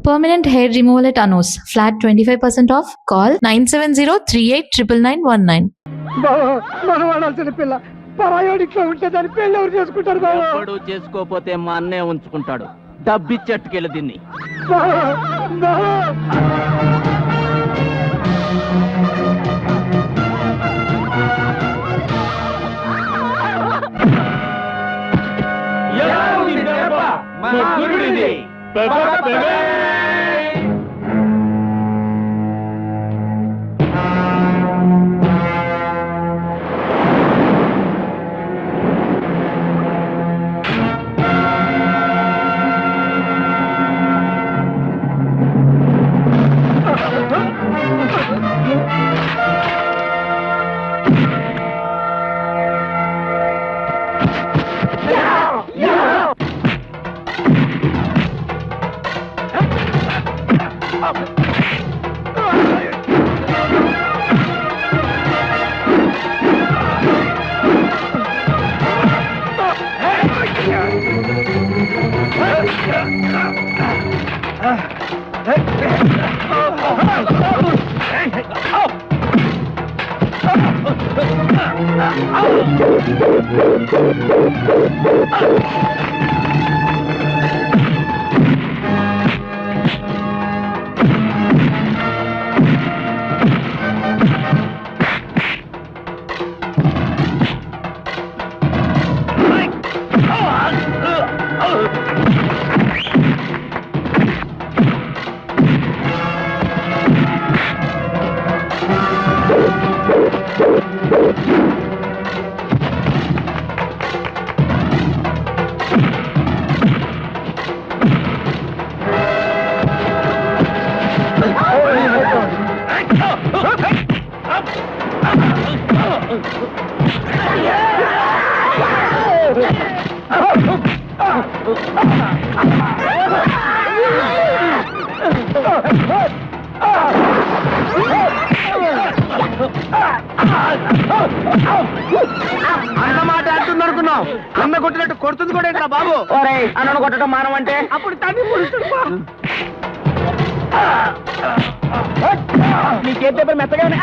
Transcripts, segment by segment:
Permanent hair removal at Anos. Flat 25% off. Call 970-389919. మనం వాడాల్సిన పిల్ల పరాయోడిట్లో ఉంటే దాని పెళ్ళి ఎవరు చేసుకుంటారు బాబు? ఎప్పుడు చేసుకోపోతే మా అన్నే ఉంచుకుంటాడు. డబ్బిచ్చెట్టుకెళ్ళి దీన్ని. అన్నమాట అంటున్నారుకున్నావు. అన్న కొట్టినట్టు కొడుతుంది కూడా ఏంట్రా బాబు? అన్నను కొట్టడం మానవంటే అప్పుడు తన్ని నీకే పేపర్ మెత్తగానే.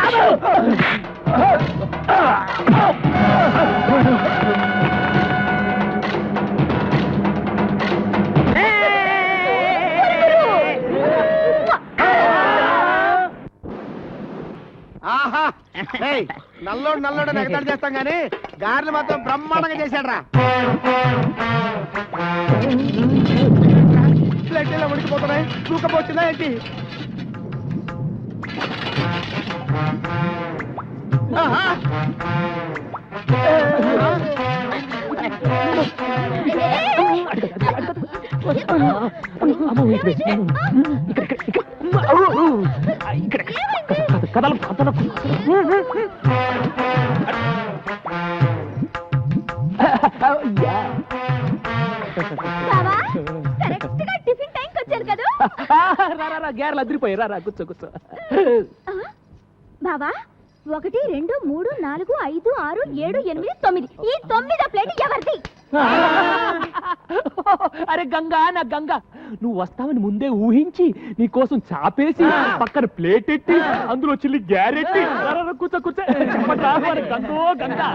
నల్లోడు నల్లోడు ఎగతాడు చేస్తాం గానీ గారెలు మాత్రం బ్రహ్మాండంగా చేశాడ్రా. ప్లేట్లో ఉడికిపోతున్నాయి. తూకపోతుందా ఏంటి? గ్యారెలు అదిరిపోయి రా కూర్చో కూర్చో. బావా 1 2 3 4 5 6 7 8 9 ఈ 9వ ప్లేట్ ఎవరిది? అరే గంగా, నా గంగా, నువ్వు వస్తావని ముందే ఊహించి నీ కోసం చాపేసి పక్కన ప్లేట్ ఎట్టి అందులో చిల్లి గ్యారెట్టి కూర్చో కూర్చో. గంగో గంగా.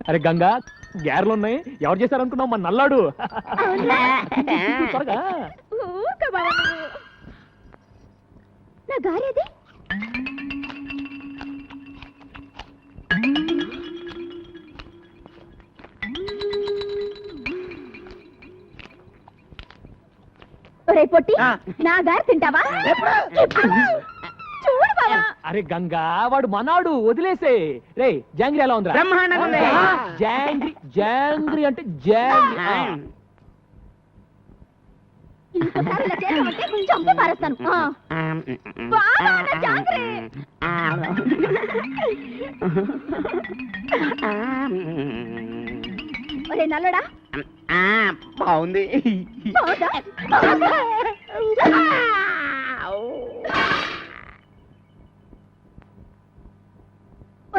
అరే గంగా, గ్యారెలు ఉన్నాయి. ఎవరు చేశారనుకున్నావు? మన నల్లాడు. త్వరగా. నా గారేది? ఒరే పొట్టి, నా గారు తింటావా? చూడు బావా. అరే గంగా, వాడు మనాడు, వదిలేసే. రే జాంగ్రీ ఎలా ఉందిరా? జాంగ్రీ జాంగ్రీ అంటే జాంగ్రీ. ఇంకోసారి ఇలా చేసామంటే చంపి పారేస్తాను. బావా, నా జాంగ్రీ. ఒరే నల్లడా, బాగుంది.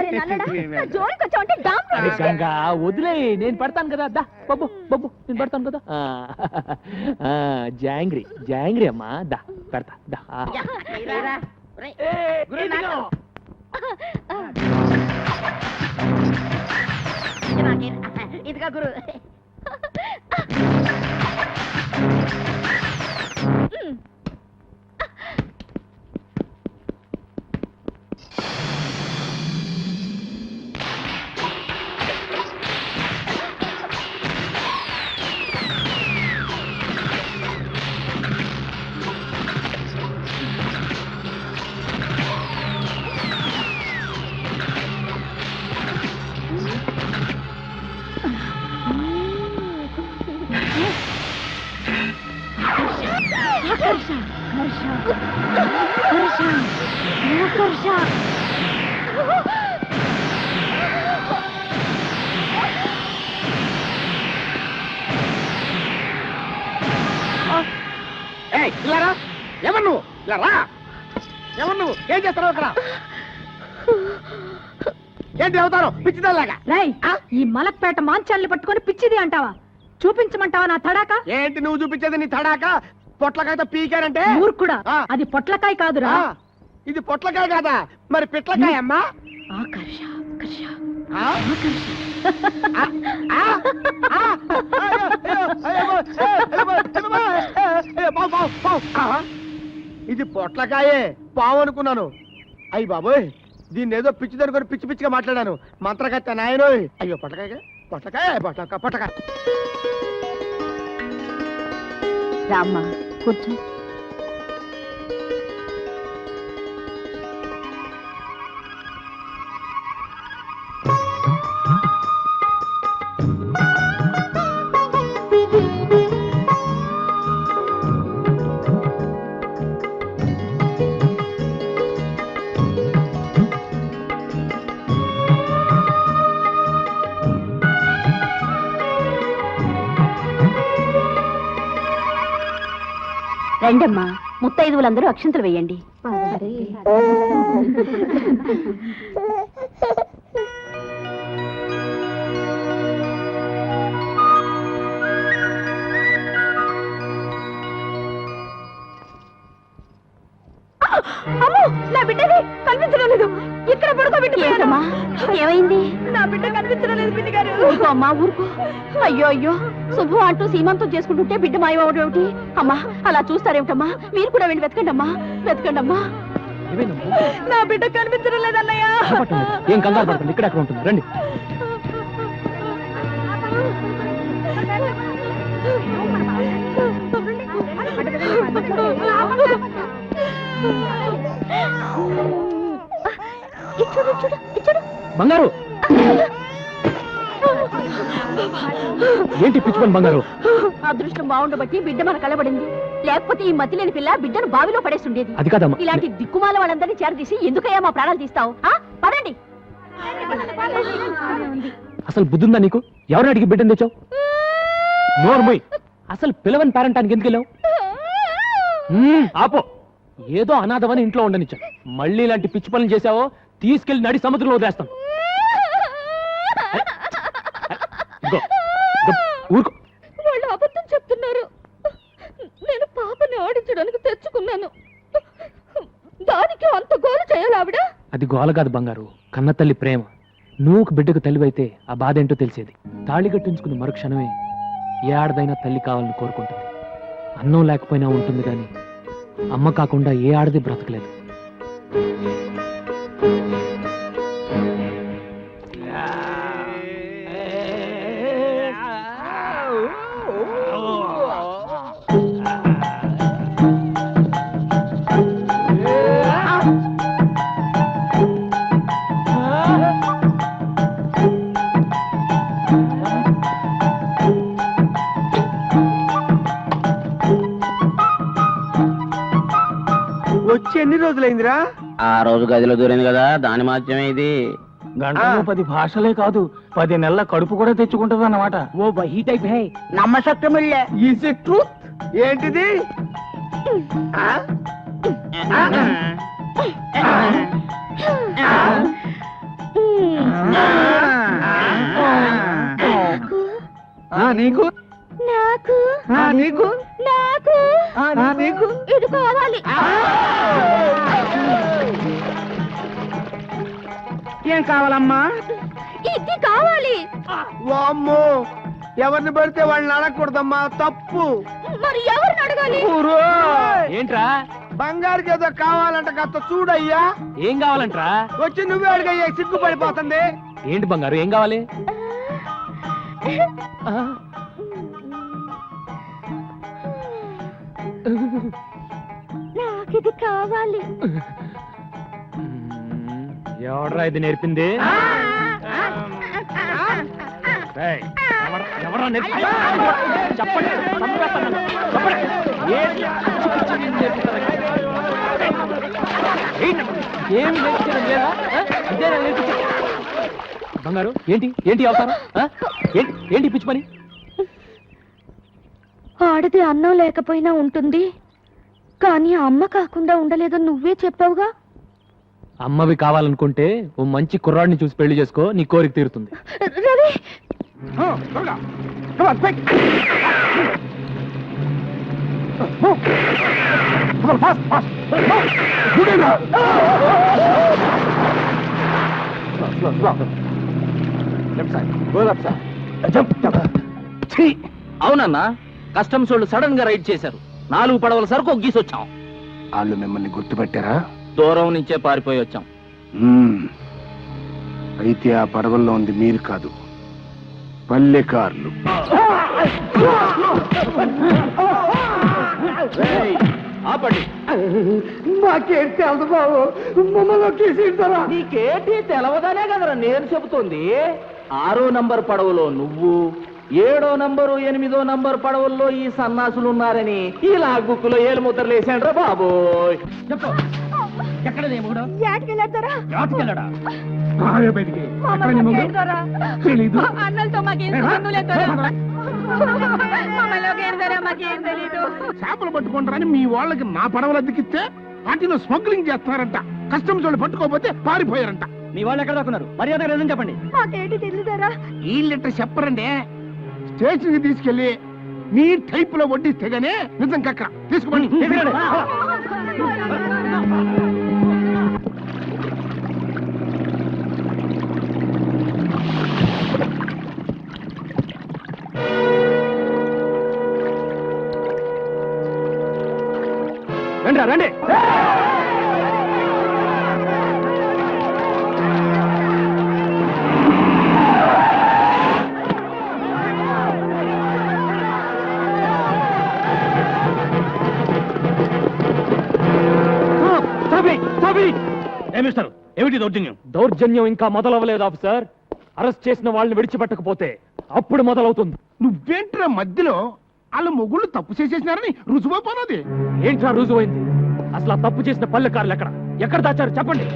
ఒరే నల్లడా, నా జోలికి వచ్చావంటే డామ్ అరే గంగా వదిలే, నేను పెడతాను కదా. దా బబ్బు బబ్బు, నేను పెడతాను కదా. జాంగ్రీ జాంగ్రీ అమ్మా, దా పెడతా దా. ఇదిగా గురు. ఎవరు నువ్వు? ఇలా రా. ఎవరు నువ్వు? ఏం చేస్తావు ఇక్కడ? ఏంటి అవుతారు పిచ్చిదాలాగా? రై ఈ మలక్పేట మాంచాల్ని పట్టుకొని పిచ్చిది అంటావా? చూపించమంటావా నా తడాక? ఏంటి నువ్వు చూపించేది నీ తడాక? పొట్లకాయతో పీకారంటే ఊరుకుడా, అది పొట్లకాయ కాదురా. ఇది పొట్లకాయ కాదా? మరి పిట్లకాయ అమ్మా. ఆకర్ష ఆకర్ష ఆ? ఆ? ఆ? ఆ? అయ్యో, అయ్యో, అయ్యో, పావు, పావు, పావు. ఆ? ఇది పొట్లకాయే, పావు అనుకున్నాను. అయ్యి బాబోయ్, దీన్ని ఏదో పిచ్చి దొరుకుని పిచ్చి పిచ్చిగా మాట్లాడాను. మంత్రగత్త నాయనోయ్. అయ్యో పొట్లకాయ పొట్లకాయ పొట్లకాయ పొట్లకాయ. రామ్మ కూర్చో. రండమ్మా, ముత్తైదువులందరూ అక్షంతలు వేయండి. నా బిడ్డది కనిపించడం లేదు. ఇక్కడ పడుకోబెట్టమ్మా. ఏమైంది? నా బిడ్డ కనిపించడం లేదు బిడ్డ గారు. ఊరుకో అమ్మా ఊరుకో. అయ్యో అయ్యో, శుభం అంటూ సీమంతం చేసుకుంటుంటే బిడ్డ మాయవడం ఏమిటి? అమ్మా అలా చూస్తారేమిటమ్మా? మీరు కూడా వెళ్ళి వెతకండి అమ్మా, వెతకండి అమ్మా. నా బిడ్డ కనిపించడం లేదన్నయ్య. ఏం కంగారు పడకండి, ఇక్కడ అక్కడ ఉంటుంది, రండి. బంగారు ఏంటి పిచ్చుకొని బంగారు? అదృష్టం బాగుండబట్టి బిడ్డ మన కలబడింది. లేకపోతే ఈ మతి లేని పిల్ల బిడ్డను బావిలో పడేస్తుండేది. అది కాదమ్మా. ఇలాంటి దిక్కుమాల వాళ్ళందరినీ చేరదీసి ఎందుకయ్యా మా ప్రాణాలు తీస్తావు? పదండి. అసలు బుద్ధుందా నీకు? ఎవరిని అడిగి బిడ్డను తెచ్చావు? నోర్మోయ్, అసలు పిలవని పేరెంటానికి ఎందుకు వెళ్ళావు? ఆపో, ఏదో అనాథమని ఇంట్లో ఉండనిచ్చా. మళ్ళీ ఇలాంటి పిచ్చి పనులు చేసావో తీసుకెళ్లి నడి సముద్రంలో వదిలేస్తాం. ఊరుకో. వాళ్ళు అబద్ధం చెప్తున్నారు. నేను పాపని ఆడించడానికి తెచ్చుకున్నాను. దానికి అంత గోల చేయాలి ఆవిడ? అది గోల కాదు బంగారు, కన్న తల్లి ప్రేమ. నువ్వు బిడ్డకు తల్లివైతే ఆ బాధ ఏంటో తెలిసేది. తాళి కట్టించుకున్న మరుక్షణమే ఏ ఆడదైనా తల్లి కావాలని కోరుకుంటుంది. అన్నం లేకపోయినా ఉంటుంది కానీ అమ్మ కాకుండా ఏ ఆడది బ్రతకలేదు. వచ్చి ఎన్ని రోజులైందిరా? ఆ రోజు గదిలో దూరింది కదా, దాని మాత్రమే ఇది. గంటలో 10 భాషలే కాదు, 10 నెలల కడుపు కూడా తెచ్చుకుంటది అన్నమాట. ఓ బహీ టైప్ హై. నమ్మశక్యమిల్లే. Is it truth? ఏంటిది? నీకు నాకు నీకు నాకు నీకు ఇది కావాలి. ఏం కావాలమ్మా? ఇది కావాలి. వామ్మో, ఎవరిని పడితే వాళ్ళని అడగకూడదమ్మా, తప్పు. మరి ఎవరిని అడగాలి? ఏంట్రా బంగారుకి ఏదో కావాలంట కాస్త చూడయ్యా. ఏం కావాలంట్రా? వచ్చి నువ్వే అడిగయ్యా, సిగ్గుపడిపోతుంది. ఏంటి బంగారు ఏం కావాలి? నాకు ఇది కావాలి. ఎవడ్రా ఇది నేర్పింది? ఏయ్, ఎవడ్రా నేర్పింది? చెప్పండి, చంపేస్తాను నన్ను. చెప్పండి. ఏంటి? పిచ్చి పిచ్చి నేర్పిస్తారా? ఏమి నేర్పించడం లేదా? ఇదేనా నేర్పించడం? బంగారు ఏంటి ఏంటి అవతారం? ఏంటి ఏంటి పిచ్చి పని? ఆడది అన్నం లేకపోయినా ఉంటుంది, కానీ అమ్మ కాకుండా ఉండలేదని నువ్వే చెప్పావుగా. అమ్మవి కావాలనుకుంటే ఓ మంచి కుర్రాడిని చూసి పెళ్లి చేసుకో, నీ కోరిక తీరుతుంది. రవి, అవునన్నా, కస్టమ్స్ వాళ్ళు సడన్ గా రైడ్ చేశారు. 4 పడవల సరుకు ఒగ్గీసొచ్చాం. వాళ్ళు మిమ్మల్ని గుర్తుపెట్టారా? దూరం నుంచే పారిపోయి వచ్చాం. అయితే ఆ పడవల్లో ఉంది మీరు కాదు, పల్లెకారులు. ఆపండి. మాకేంటి తెలుసు బాబు, మమ్మల్ని ఒకేసింటారా? నీకేటి తెలవదానే కదరా నేను చెబుతోంది. 6వ నంబర్ పడవలో నువ్వు, 7వ నంబరు 8వ నంబర్ పడవల్లో ఈ సన్నాసులు ఉన్నారని ఈ లాగ్ బుక్ లో ఏలు ముద్రలు వేసాండ్రా బాబోయ్. చెప్పు, ఎక్కడ యాటికెళ్ళాడతారా? అన్నలతో మాకేం సంబంధం లేదురా. మమ్మల్ని ఏంటారా మాకేం తెలీదు. చేపలు పట్టుకుంటారని మీ వాళ్ళకి నా పడవలు అద్దెకిస్తే వాటిలో స్మగ్లింగ్ చేస్తున్నారంట. కస్టమ్స్ వాళ్ళు పట్టుకోకపోతే పారిపోయారంట. మీ వాళ్ళు ఎక్కడ దాక్కున్నారు? మర్యాద రీజన్ చెప్పండి. మాకేంటి తెలియదారా? ఈ లెటర్ చెప్పరండి. స్టేషన్ కి తీసుకెళ్లి మీ టైప్ లో వడ్డిస్తే గానీ నిజం కక్క తీసుకోండి. రండి రండి. ఏమిస్తారు? ఏమిటి దౌర్జన్యం? దౌర్జన్యం ఇంకా మొదలవ్వలేదు ఆఫీసర్. అరెస్ట్ చేసిన వాళ్ళని విడిచిపెట్టకపోతే అప్పుడు మొదలవుతుంది. నువ్వేంట్రా మధ్యలో? వాళ్ళ మొగుళ్ళు తప్పు చేసేసినారని రుజువైపోయినది. ఏంట్రా రుజువైంది? అసలు ఆ తప్పు చేసిన పల్లెకారులు ఎక్కడ దాచారు చెప్పండి.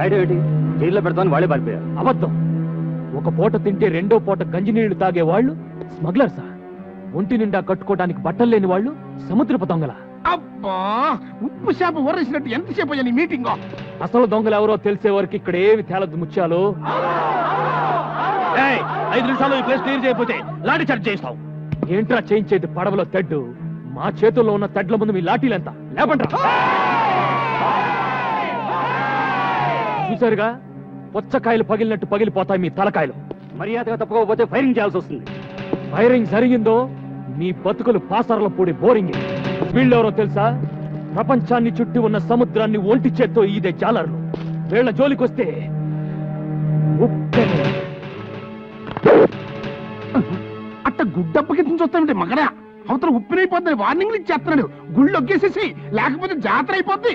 ఏంటి జైల్లో పెడతామని వాళ్ళే పారిపోయారు. అబద్ధం. ఒక పూట తింటే రెండో పూట గంజినీళ్లు తాగే వాళ్ళు స్మగ్లర్సా? ఒంటి నిండా కట్టుకోవడానికి బట్టలు లేని వాళ్ళు సముద్రపు దొంగల? అబ్బా, ఉప్పు చేప ఊరేసినట్టు ఎంతసేపు అయ్యా నీ మీటింగ్? అసలు దొంగలు ఎవరో తెలిసే వరకు ఇక్కడ ఏమి తేలదు ముత్యాలు. 5 నిమిషాలు ఈ ప్లేస్ క్లియర్ చేయకపోతే లాఠీ చార్జ్ చేస్తావు. ఏంట్రా చేయించేది పడవలో తెడ్డు? మా చేతుల్లో ఉన్న తెడ్ల ముందు మీ లాఠీలెంత? లేపండ్రా. చూసారుగా, పుచ్చకాయలు పగిలినట్టు పగిలిపోతాయి మీ తలకాయలు. మర్యాదగా తప్పుకోకపోతే ఫైరింగ్ చేయాల్సి వస్తుంది. ఫైరింగ్ జరిగిందో మీ బతుకులు పాసర్ల పూడి బోరింగ్. వీళ్ళెవరో తెలుసా? ప్రపంచాన్ని చుట్టి ఉన్న సముద్రాన్ని ఒంటి చేత్తో ఈదే జాలర్లు. వీళ్ళ జోలికొస్తే ఉప్పెన. అట్ట గుడ్డప్పకి చూస్తామంటే మగడా అవతల ఉప్పినైపోద్దని వార్నింగ్లు ఇచ్చేస్తున్నాడు. గుళ్ళు ఒగ్గేసేసి, లేకపోతే జాతర అయిపోద్ది.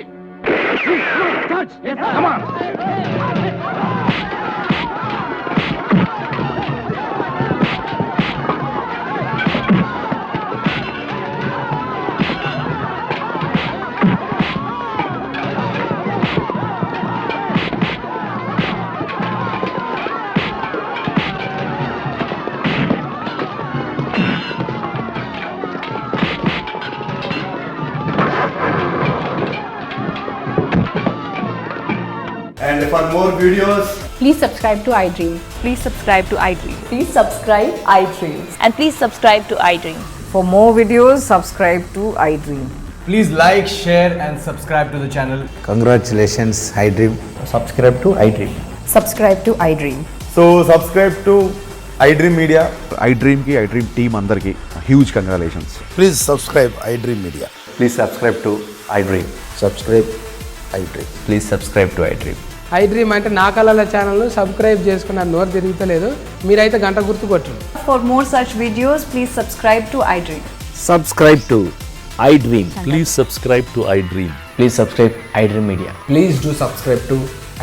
And for more videos, Please subscribe to iDream. Please subscribe to iDream. Please subscribe iDream. And please subscribe to iDream. For more videos, subscribe to iDream. please like, share and subscribe to the channel. Congratulations, iDream. Subscribe to iDream. Subscribe to iDream. So subscribe to iDream Media. iDream team అందరికి huge congratulations. Please subscribe iDream Media. Please subscribe to iDream. Subscribe iDream. Please subscribe to iDream. iDream అంటే నా కళల ఛానల్ను subscribe చేసుకున్న నోరు తిరుగుతలేదు, మీరైతే గంట గుర్తు కొట్టండి. For more such videos, please subscribe to iDream. Subscribe to iDream. Please subscribe to iDream. Please subscribe iDream Media. Please do subscribe to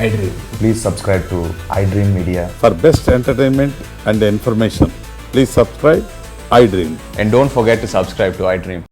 iDream. Please subscribe to iDream Media. For best entertainment and information, please subscribe iDream. And don't forget to subscribe to iDream.